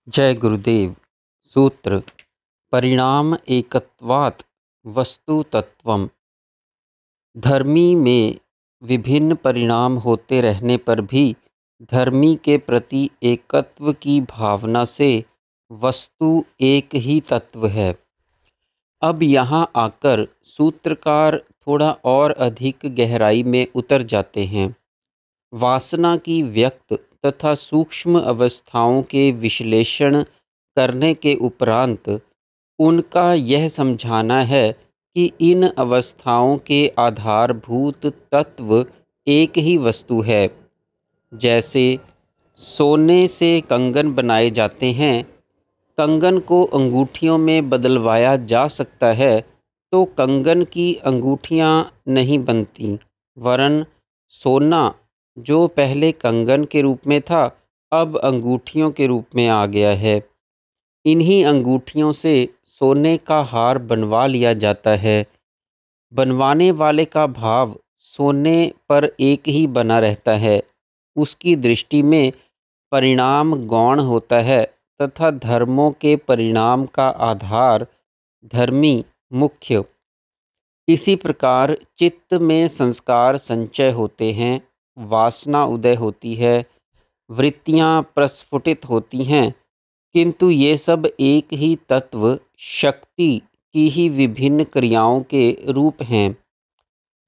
जय गुरुदेव। सूत्र परिणाम एकत्वात् वस्तु तत्वम्। धर्मी में विभिन्न परिणाम होते रहने पर भी धर्मी के प्रति एकत्व की भावना से वस्तु एक ही तत्व है। अब यहाँ आकर सूत्रकार थोड़ा और अधिक गहराई में उतर जाते हैं। वासना की व्यक्त तथा सूक्ष्म अवस्थाओं के विश्लेषण करने के उपरांत उनका यह समझाना है कि इन अवस्थाओं के आधारभूत तत्व एक ही वस्तु है। जैसे सोने से कंगन बनाए जाते हैं, कंगन को अंगूठियों में बदलवाया जा सकता है तो कंगन की अंगूठियां नहीं बनती, वरन सोना जो पहले कंगन के रूप में था अब अंगूठियों के रूप में आ गया है। इन्हीं अंगूठियों से सोने का हार बनवा लिया जाता है। बनवाने वाले का भाव सोने पर एक ही बना रहता है। उसकी दृष्टि में परिणाम गौण होता है तथा धर्मों के परिणाम का आधार धर्मी मुख्य। इसी प्रकार चित्त में संस्कार संचय होते हैं, वासना उदय होती है, वृत्तियाँ प्रस्फुटित होती हैं, किंतु ये सब एक ही तत्व शक्ति की ही विभिन्न क्रियाओं के रूप हैं।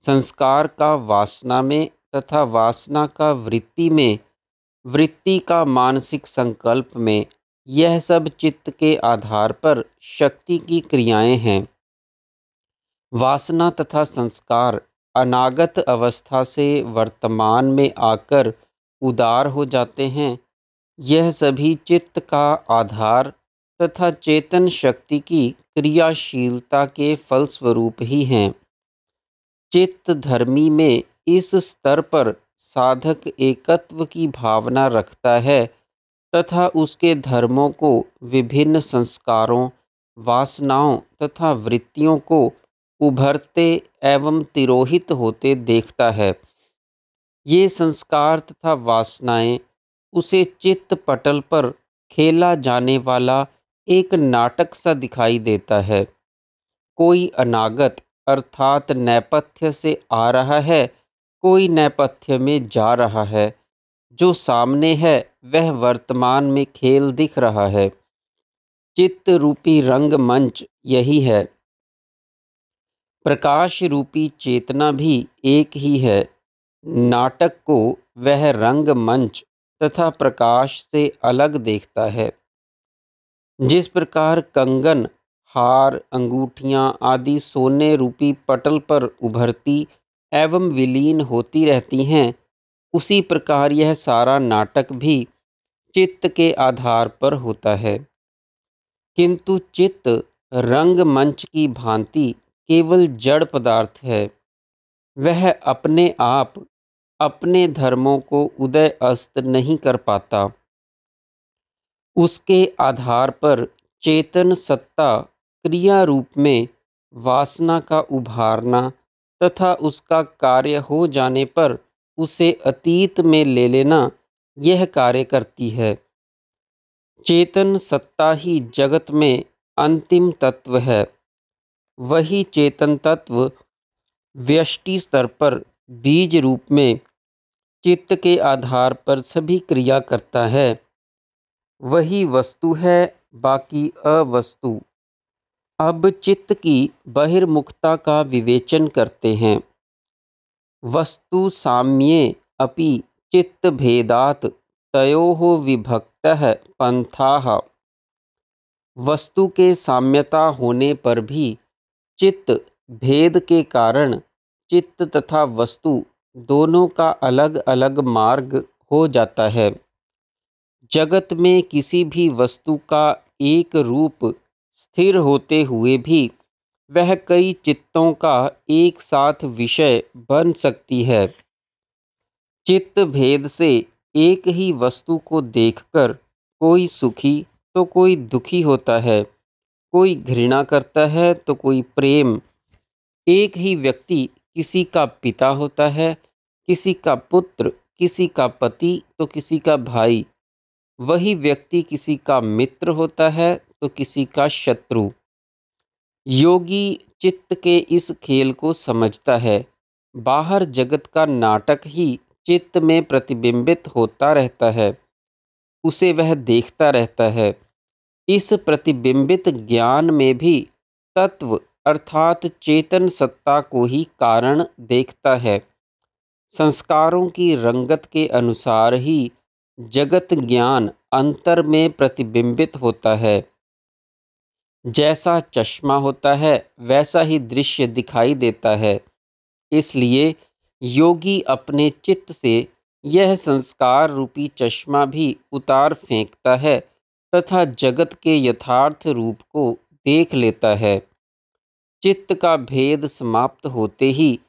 संस्कार का वासना में तथा वासना का वृत्ति में, वृत्ति का मानसिक संकल्प में, यह सब चित्त के आधार पर शक्ति की क्रियाएं हैं। वासना तथा संस्कार अनागत अवस्था से वर्तमान में आकर उदार हो जाते हैं। यह सभी चित्त का आधार तथा चेतन शक्ति की क्रियाशीलता के फलस्वरूप ही हैं। चित्त धर्मी में इस स्तर पर साधक एकत्व की भावना रखता है तथा उसके धर्मों को विभिन्न संस्कारों, वासनाओं तथा वृत्तियों को उभरते एवं तिरोहित होते देखता है। ये संस्कार तथा वासनाएं उसे चित्त पटल पर खेला जाने वाला एक नाटक सा दिखाई देता है। कोई अनागत अर्थात नेपथ्य से आ रहा है, कोई नेपथ्य में जा रहा है। जो सामने है वह वर्तमान में खेल दिख रहा है। चित्त रूपी रंगमंच यही है। प्रकाश रूपी चेतना भी एक ही है। नाटक को वह रंगमंच तथा प्रकाश से अलग देखता है। जिस प्रकार कंगन, हार, अंगूठियाँ आदि सोने रूपी पटल पर उभरती एवं विलीन होती रहती हैं, उसी प्रकार यह सारा नाटक भी चित्त के आधार पर होता है। किंतु चित्त रंगमंच की भांति केवल जड़ पदार्थ है। वह अपने आप अपने धर्मों को उदय अस्त नहीं कर पाता। उसके आधार पर चेतन सत्ता क्रिया रूप में वासना का उभारना तथा उसका कार्य हो जाने पर उसे अतीत में ले लेना, यह कार्य करती है। चेतन सत्ता ही जगत में अंतिम तत्व है। वही चेतन तत्व व्यष्टि स्तर पर बीज रूप में चित्त के आधार पर सभी क्रिया करता है। वही वस्तु है, बाकी अवस्तु। अब चित्त की बहिर्मुखता का विवेचन करते हैं। वस्तु साम्ये अपि चित्त भेदात् तयोः विभक्तः पंथाः। वस्तु के साम्यता होने पर भी चित्त भेद के कारण चित्त तथा वस्तु दोनों का अलग अलग मार्ग हो जाता है। जगत में किसी भी वस्तु का एक रूप स्थिर होते हुए भी वह कई चित्तों का एक साथ विषय बन सकती है। चित्त भेद से एक ही वस्तु को देखकर कोई सुखी तो कोई दुखी होता है, कोई घृणा करता है तो कोई प्रेम। एक ही व्यक्ति किसी का पिता होता है, किसी का पुत्र, किसी का पति तो किसी का भाई। वही व्यक्ति किसी का मित्र होता है तो किसी का शत्रु। योगी चित्त के इस खेल को समझता है। बाहर जगत का नाटक ही चित्त में प्रतिबिंबित होता रहता है, उसे वह देखता रहता है। इस प्रतिबिंबित ज्ञान में भी तत्व अर्थात चेतन सत्ता को ही कारण देखता है। संस्कारों की रंगत के अनुसार ही जगत ज्ञान अंतर में प्रतिबिंबित होता है। जैसा चश्मा होता है वैसा ही दृश्य दिखाई देता है। इसलिए योगी अपने चित्त से यह संस्कार रूपी चश्मा भी उतार फेंकता है तथा जगत के यथार्थ रूप को देख लेता है। चित्त का भेद समाप्त होते ही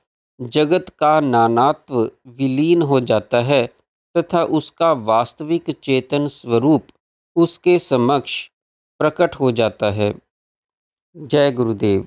जगत का नानात्व विलीन हो जाता है तथा उसका वास्तविक चेतन स्वरूप उसके समक्ष प्रकट हो जाता है। जय गुरुदेव।